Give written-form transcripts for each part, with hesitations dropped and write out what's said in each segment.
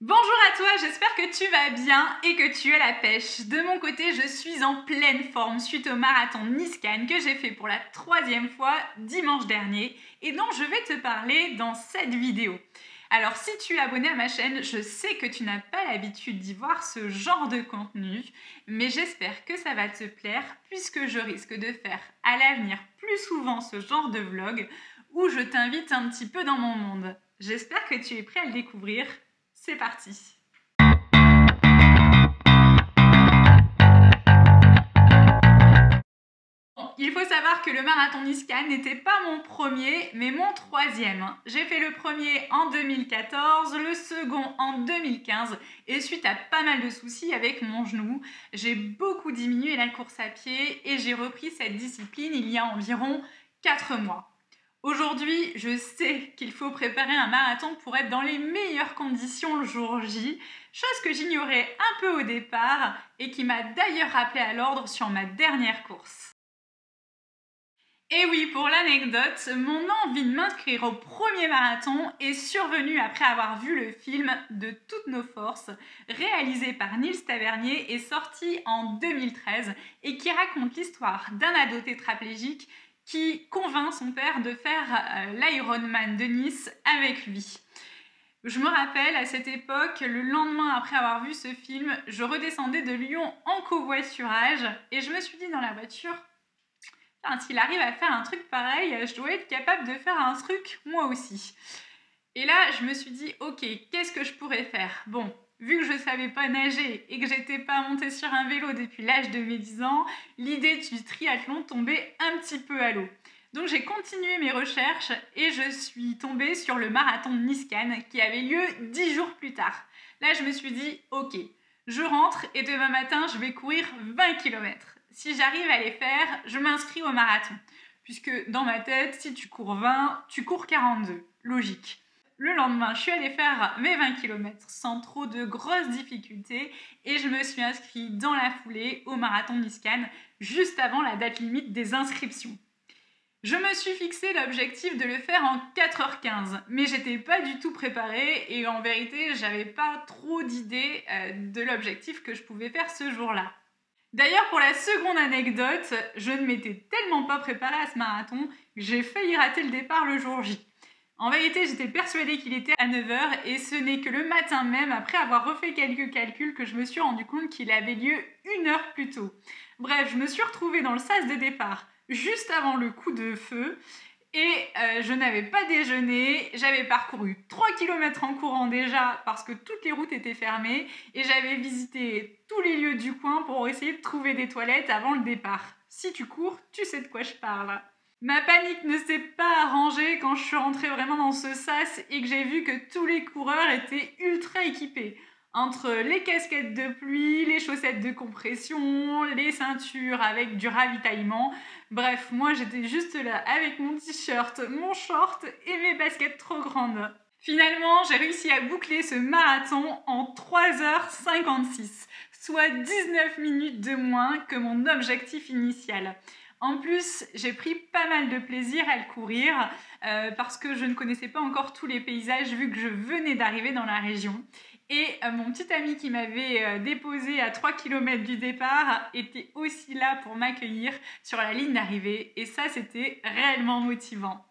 Bonjour à toi, j'espère que tu vas bien et que tu as la pêche. De mon côté, je suis en pleine forme suite au marathon Nice-Cannes que j'ai fait pour la 3e fois dimanche dernier et dont je vais te parler dans cette vidéo. Alors si tu es abonné à ma chaîne, je sais que tu n'as pas l'habitude d'y voir ce genre de contenu, mais j'espère que ça va te plaire puisque je risque de faire à l'avenir plus souvent ce genre de vlog où je t'invite un petit peu dans mon monde. J'espère que tu es prêt à le découvrir. C'est parti! Il faut savoir que le marathon Nice-Cannes n'était pas mon premier, mais mon 3e. J'ai fait le premier en 2014, le second en 2015, et suite à pas mal de soucis avec mon genou, j'ai beaucoup diminué la course à pied et j'ai repris cette discipline il y a environ 4 mois. Aujourd'hui, je sais qu'il faut préparer un marathon pour être dans les meilleures conditions le jour J, chose que j'ignorais un peu au départ et qui m'a d'ailleurs rappelé à l'ordre sur ma dernière course. Et oui, pour l'anecdote, mon envie de m'inscrire au premier marathon est survenue après avoir vu le film De toutes nos forces, réalisé par Nils Tavernier et sorti en 2013 et qui raconte l'histoire d'un ado tétraplégique qui convainc son père de faire l'Ironman de Nice avec lui. Je me rappelle, à cette époque, le lendemain après avoir vu ce film, je redescendais de Lyon en covoiturage et je me suis dit dans la voiture, s'il arrive à faire un truc pareil, je dois être capable de faire un truc moi aussi. Et là, je me suis dit, ok, qu'est-ce que je pourrais faire? Bon, vu que je ne savais pas nager et que j'étais pas montée sur un vélo depuis l'âge de mes 10 ans, l'idée du triathlon tombait un petit peu à l'eau. Donc j'ai continué mes recherches et je suis tombée sur le marathon de Nice-Cannes qui avait lieu 10 jours plus tard. Là, je me suis dit, ok, je rentre et demain matin, je vais courir 20 km. Si j'arrive à les faire, je m'inscris au marathon. Puisque dans ma tête, si tu cours 20, tu cours 42. Logique. Le lendemain, je suis allée faire mes 20 km sans trop de grosses difficultés et je me suis inscrite dans la foulée au marathon Nice-Cannes juste avant la date limite des inscriptions. Je me suis fixé l'objectif de le faire en 4h15, mais j'étais pas du tout préparée et en vérité, j'avais pas trop d'idées de l'objectif que je pouvais faire ce jour-là. D'ailleurs, pour la seconde anecdote, je ne m'étais tellement pas préparée à ce marathon que j'ai failli rater le départ le jour J. En vérité, j'étais persuadée qu'il était à 9h et ce n'est que le matin même, après avoir refait quelques calculs, que je me suis rendu compte qu'il avait lieu 1 heure plus tôt. Bref, je me suis retrouvée dans le sas de départ juste avant le coup de feu et je n'avais pas déjeuné, j'avais parcouru 3 km en courant déjà parce que toutes les routes étaient fermées et j'avais visité tous les lieux du coin pour essayer de trouver des toilettes avant le départ. Si tu cours, tu sais de quoi je parle. Ma panique ne s'est pas arrangée quand je suis rentrée vraiment dans ce sas et que j'ai vu que tous les coureurs étaient ultra équipés. Entre les casquettes de pluie, les chaussettes de compression, les ceintures avec du ravitaillement. Bref, moi j'étais juste là avec mon t-shirt, mon short et mes baskets trop grandes. Finalement, j'ai réussi à boucler ce marathon en 3h56, soit 19 minutes de moins que mon objectif initial. En plus, j'ai pris pas mal de plaisir à le courir parce que je ne connaissais pas encore tous les paysages vu que je venais d'arriver dans la région. Et mon petit ami qui m'avait déposé à 3 km du départ était aussi là pour m'accueillir sur la ligne d'arrivée. Et ça, c'était réellement motivant.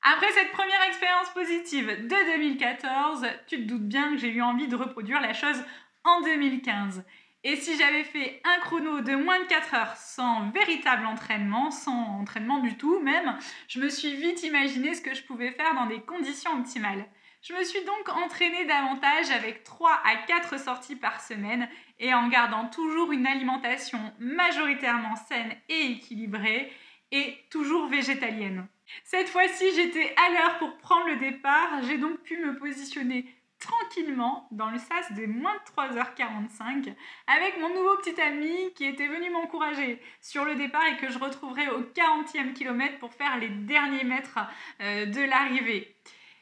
Après cette première expérience positive de 2014, tu te doutes bien que j'ai eu envie de reproduire la chose en 2015. Et si j'avais fait un chrono de moins de 4 heures sans véritable entraînement, sans entraînement du tout même, je me suis vite imaginé ce que je pouvais faire dans des conditions optimales. Je me suis donc entraînée davantage avec 3 à 4 sorties par semaine et en gardant toujours une alimentation majoritairement saine et équilibrée et toujours végétalienne. Cette fois-ci, j'étais à l'heure pour prendre le départ, j'ai donc pu me positionner tranquillement dans le sas des moins de 3h45 avec mon nouveau petit ami qui était venu m'encourager sur le départ et que je retrouverai au 40e kilomètre pour faire les derniers mètres de l'arrivée.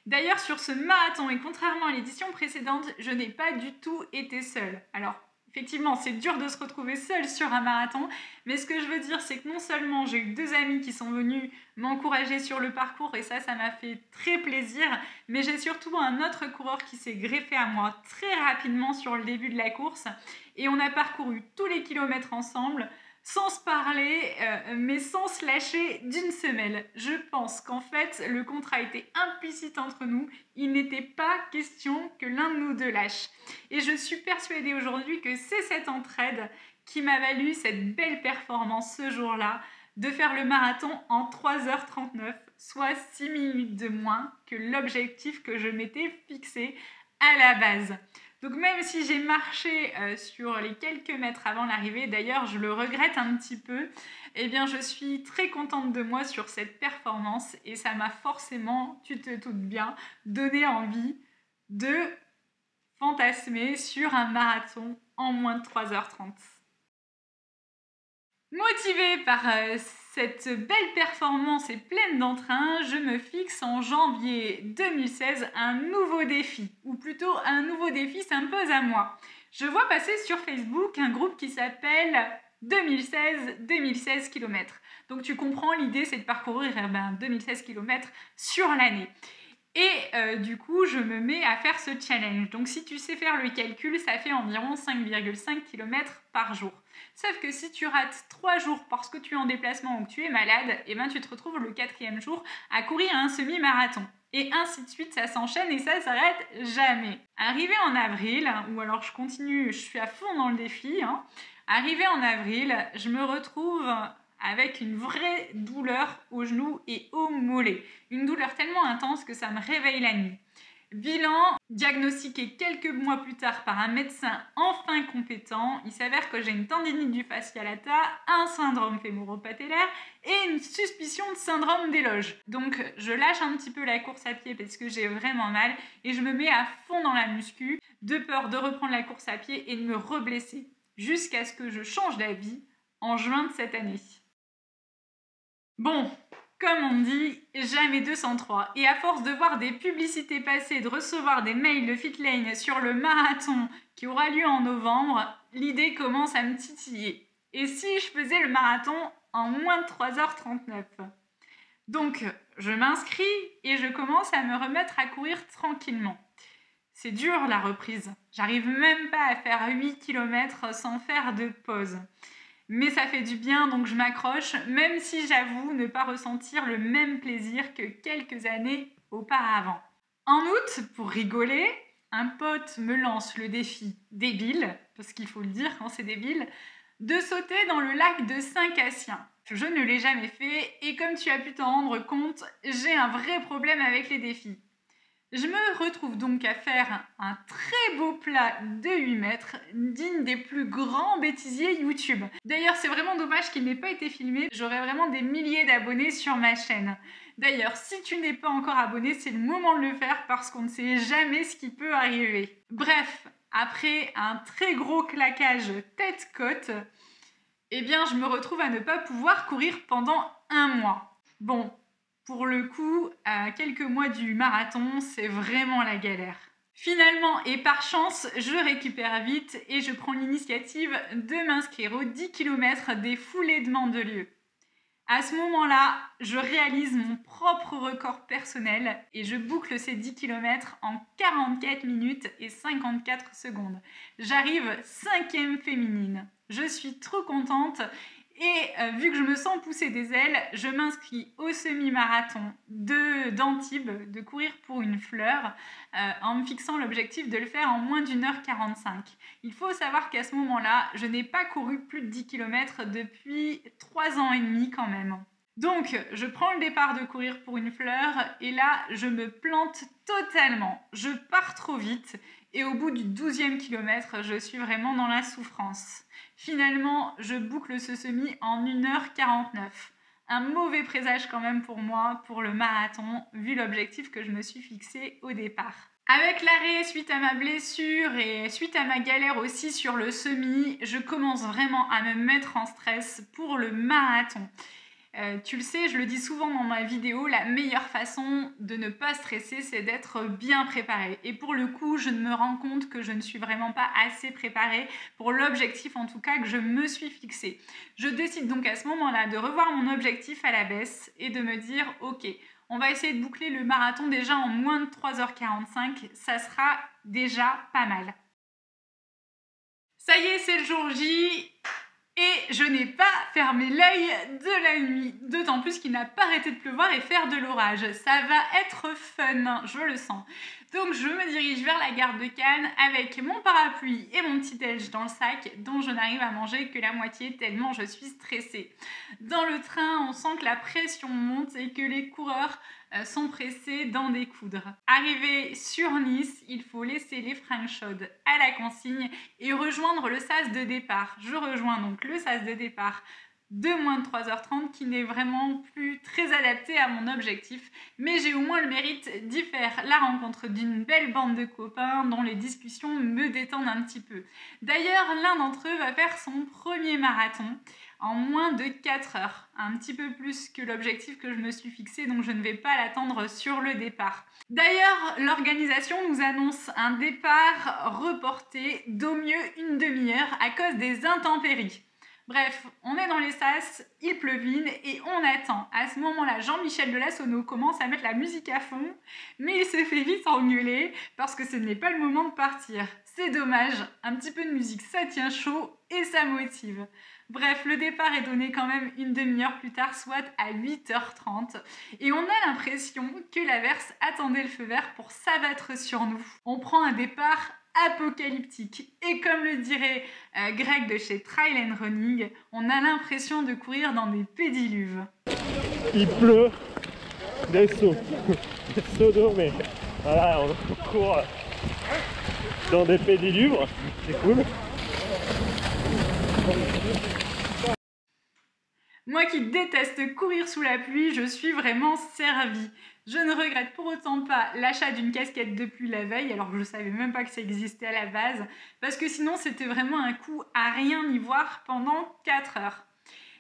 D'ailleurs, sur ce marathon, et contrairement à l'édition précédente, je n'ai pas du tout été seule. Alors, Effectivement, c'est dur de se retrouver seule sur un marathon, mais ce que je veux dire, c'est que non seulement j'ai eu 2 amis qui sont venus m'encourager sur le parcours, et ça m'a fait très plaisir, mais j'ai surtout un autre coureur qui s'est greffé à moi très rapidement sur le début de la course, et on a parcouru tous les kilomètres ensemble, sans se parler, mais sans se lâcher d'une semelle. Je pense qu'en fait, le contrat était implicite entre nous. Il n'était pas question que l'un de nous deux lâche. Et je suis persuadée aujourd'hui que c'est cette entraide qui m'a valu cette belle performance ce jour-là, de faire le marathon en 3h39, soit 6 minutes de moins que l'objectif que je m'étais fixé à la base. Donc même si j'ai marché sur les quelques mètres avant l'arrivée, d'ailleurs je le regrette un petit peu, eh bien je suis très contente de moi sur cette performance et ça m'a forcément, tu te doutes bien, donné envie de fantasmer sur un marathon en moins de 3h30. Motivée par cette belle performance et pleine d'entrain, je me fixe en janvier 2016 un nouveau défi, ou plutôt un nouveau défi s'impose à moi. Je vois passer sur Facebook un groupe qui s'appelle 2016 km. Donc tu comprends, l'idée c'est de parcourir 2016 km sur l'année. Et du coup, je me mets à faire ce challenge. Donc si tu sais faire le calcul, ça fait environ 5,5 km par jour. Sauf que si tu rates 3 jours parce que tu es en déplacement ou que tu es malade, et ben tu te retrouves le 4e jour à courir un semi-marathon. Et ainsi de suite, ça s'enchaîne et ça s'arrête jamais. Arrivé en avril, ou alors je continue, je suis à fond dans le défi. Arrivé en avril, je me retrouve avec une vraie douleur au genou et au mollet. Une douleur tellement intense que ça me réveille la nuit. Bilan, diagnostiqué quelques mois plus tard par un médecin enfin compétent, il s'avère que j'ai une tendinite du fascia lata, un syndrome fémoro-patellaire et une suspicion de syndrome des loges. Donc je lâche un petit peu la course à pied parce que j'ai vraiment mal et je me mets à fond dans la muscu, de peur de reprendre la course à pied et de me reblesser, jusqu'à ce que je change d'avis en juin de cette année. Bon, comme on dit, jamais 203. Et à force de voir des publicités passer, de recevoir des mails de Fitlane sur le marathon qui aura lieu en novembre, l'idée commence à me titiller. Et si je faisais le marathon en moins de 3h39 ? Donc, je m'inscris et je commence à me remettre à courir tranquillement. C'est dur la reprise. J'arrive même pas à faire 8 km sans faire de pause. Mais ça fait du bien, donc je m'accroche, même si j'avoue ne pas ressentir le même plaisir que quelques années auparavant. En août, pour rigoler, un pote me lance le défi débile, parce qu'il faut le dire quand c'est débile, de sauter dans le lac de Saint-Cassien. Je ne l'ai jamais fait, et comme tu as pu t'en rendre compte, j'ai un vrai problème avec les défis. Je me retrouve donc à faire un très beau plat de 8 mètres, digne des plus grands bêtisiers YouTube. D'ailleurs, c'est vraiment dommage qu'il n'ait pas été filmé, j'aurais vraiment des milliers d'abonnés sur ma chaîne. D'ailleurs, si tu n'es pas encore abonné, c'est le moment de le faire parce qu'on ne sait jamais ce qui peut arriver. Bref, après un très gros claquage tête-côte, eh bien, je me retrouve à ne pas pouvoir courir pendant 1 mois. Bon. Pour le coup, à quelques mois du marathon, c'est vraiment la galère. Finalement, et par chance, je récupère vite et je prends l'initiative de m'inscrire aux 10 km des foulées de Mandelieu. À ce moment-là, je réalise mon propre record personnel et je boucle ces 10 km en 44 minutes et 54 secondes. J'arrive 5e féminine. Je suis trop contente. Et vu que je me sens pousser des ailes, je m'inscris au semi-marathon d'Antibes, de courir pour une fleur, en me fixant l'objectif de le faire en moins d'1h45. Il faut savoir qu'à ce moment-là, je n'ai pas couru plus de 10 km depuis 3 ans et demi quand même. Donc, je prends le départ de courir pour une fleur et là, je me plante totalement. Je pars trop vite et au bout du 12e kilomètre, je suis vraiment dans la souffrance. Finalement, je boucle ce semi en 1h49. Un mauvais présage quand même pour moi, pour le marathon, vu l'objectif que je me suis fixé au départ. Avec l'arrêt suite à ma blessure et suite à ma galère aussi sur le semi, je commence vraiment à me mettre en stress pour le marathon. Tu le sais, je le dis souvent dans ma vidéo, la meilleure façon de ne pas stresser, c'est d'être bien préparé. Et pour le coup, je me rends compte que je ne suis vraiment pas assez préparée pour l'objectif, en tout cas, que je me suis fixé. Je décide donc à ce moment-là de revoir mon objectif à la baisse et de me dire, ok, on va essayer de boucler le marathon déjà en moins de 3h45, ça sera déjà pas mal. Ça y est, c'est le jour J. Et je n'ai pas fermé l'œil de la nuit, d'autant plus qu'il n'a pas arrêté de pleuvoir et faire de l'orage. Ça va être fun, je le sens. Donc je me dirige vers la gare de Cannes avec mon parapluie et mon petit déj dans le sac dont je n'arrive à manger que la moitié tellement je suis stressée. Dans le train, on sent que la pression monte et que les coureurs sont pressés d'en découdre. Arrivé sur Nice, il faut laisser les fringues chaudes à la consigne et rejoindre le sas de départ. Je rejoins donc le sas de départ de moins de 3h30 qui n'est vraiment plus très adapté à mon objectif, mais j'ai au moins le mérite d'y faire la rencontre d'une belle bande de copains dont les discussions me détendent un petit peu. D'ailleurs, l'un d'entre eux va faire son premier marathon en moins de 4 heures, un petit peu plus que l'objectif que je me suis fixé, donc je ne vais pas l'attendre sur le départ. D'ailleurs, l'organisation nous annonce un départ reporté d'au mieux une demi-heure à cause des intempéries. Bref, on est dans les sas, il pleuvine et on attend. À ce moment-là, Jean-Michel Delasono commence à mettre la musique à fond, mais il se fait vite engueuler parce que ce n'est pas le moment de partir. C'est dommage, un petit peu de musique, ça tient chaud et ça motive. Bref, le départ est donné quand même une demi-heure plus tard, soit à 8h30. Et on a l'impression que l'averse attendait le feu vert pour s'abattre sur nous. On prend un départ apocalyptique. Et comme le dirait Greg de chez Trail and Running, on a l'impression de courir dans des pédiluves. Il pleut, des sauts, des sauts d'eau, mais voilà, on court dans des pédiluves, c'est cool. Moi qui déteste courir sous la pluie, je suis vraiment servie. Je ne regrette pour autant pas l'achat d'une casquette de pluie la veille, alors que je ne savais même pas que ça existait à la base, parce que sinon c'était vraiment un coup à rien y voir pendant 4 heures.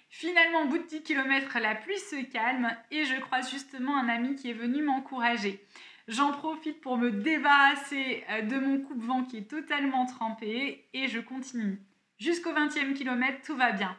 Finalement, au bout de 10 km, la pluie se calme et je croise justement un ami qui est venu m'encourager. J'en profite pour me débarrasser de mon coupe-vent qui est totalement trempé et je continue. Jusqu'au 20e kilomètre, tout va bien.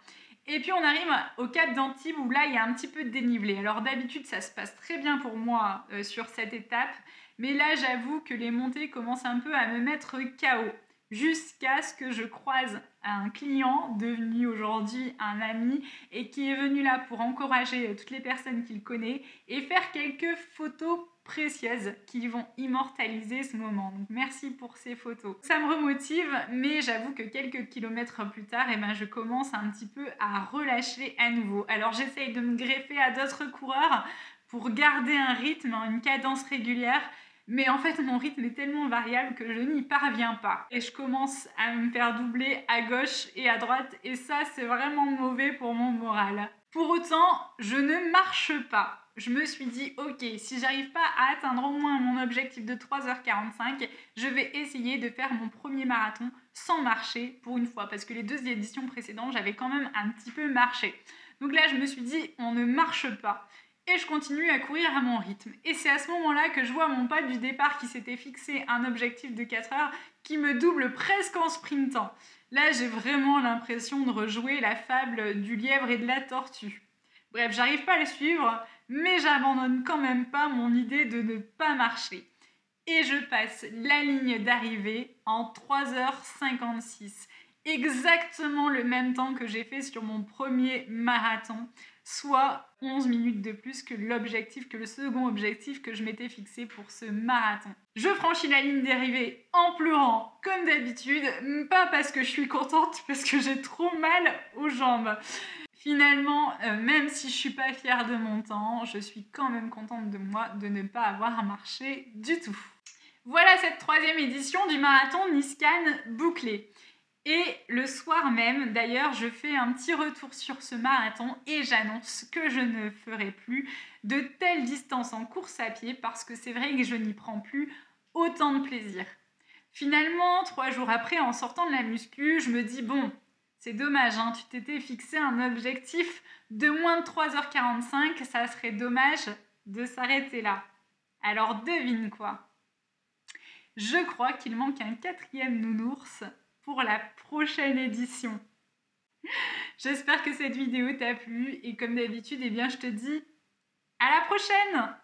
Et puis on arrive au cap d'Antibes où là il y a un petit peu de dénivelé. Alors d'habitude ça se passe très bien pour moi sur cette étape, mais là j'avoue que les montées commencent un peu à me mettre KO. Jusqu'à ce que je croise un client devenu aujourd'hui un ami et qui est venu là pour encourager toutes les personnes qu'il connaît et faire quelques photos précieuses qui vont immortaliser ce moment. Donc merci pour ces photos. Ça me remotive, mais j'avoue que quelques kilomètres plus tard, je commence un petit peu à relâcher à nouveau. Alors j'essaye de me greffer à d'autres coureurs pour garder un rythme, une cadence régulière, mais en fait mon rythme est tellement variable que je n'y parviens pas. Et je commence à me faire doubler à gauche et à droite, et ça c'est vraiment mauvais pour mon moral. Pour autant, je ne marche pas. Je me suis dit, ok, si j'arrive pas à atteindre au moins mon objectif de 3h45, je vais essayer de faire mon premier marathon sans marcher pour une fois, parce que les 2 éditions précédentes, j'avais quand même un petit peu marché. Donc là, je me suis dit, on ne marche pas. Et je continue à courir à mon rythme. Et c'est à ce moment-là que je vois mon pote du départ qui s'était fixé un objectif de 4 heures qui me double presque en sprintant. Là, j'ai vraiment l'impression de rejouer la fable du lièvre et de la tortue. Bref, j'arrive pas à le suivre, mais j'abandonne quand même pas mon idée de ne pas marcher. Et je passe la ligne d'arrivée en 3h56. Exactement le même temps que j'ai fait sur mon premier marathon, soit 11 minutes de plus que le second objectif que je m'étais fixé pour ce marathon. Je franchis la ligne d'arrivée en pleurant, comme d'habitude, pas parce que je suis contente, parce que j'ai trop mal aux jambes. Finalement, même si je suis pas fière de mon temps, je suis quand même contente de moi de ne pas avoir marché du tout. Voilà cette 3e édition du marathon Nice-Cannes bouclée. Et le soir même, d'ailleurs, je fais un petit retour sur ce marathon et j'annonce que je ne ferai plus de telles distances en course à pied parce que c'est vrai que je n'y prends plus autant de plaisir. Finalement, 3 jours après, en sortant de la muscu, je me dis bon, C'est dommage, hein, tu t'étais fixé un objectif de moins de 3h45, ça serait dommage de s'arrêter là. Alors devine quoi? Je crois qu'il manque un 4e nounours pour la prochaine édition. J'espère que cette vidéo t'a plu et comme d'habitude, eh bien, je te dis à la prochaine!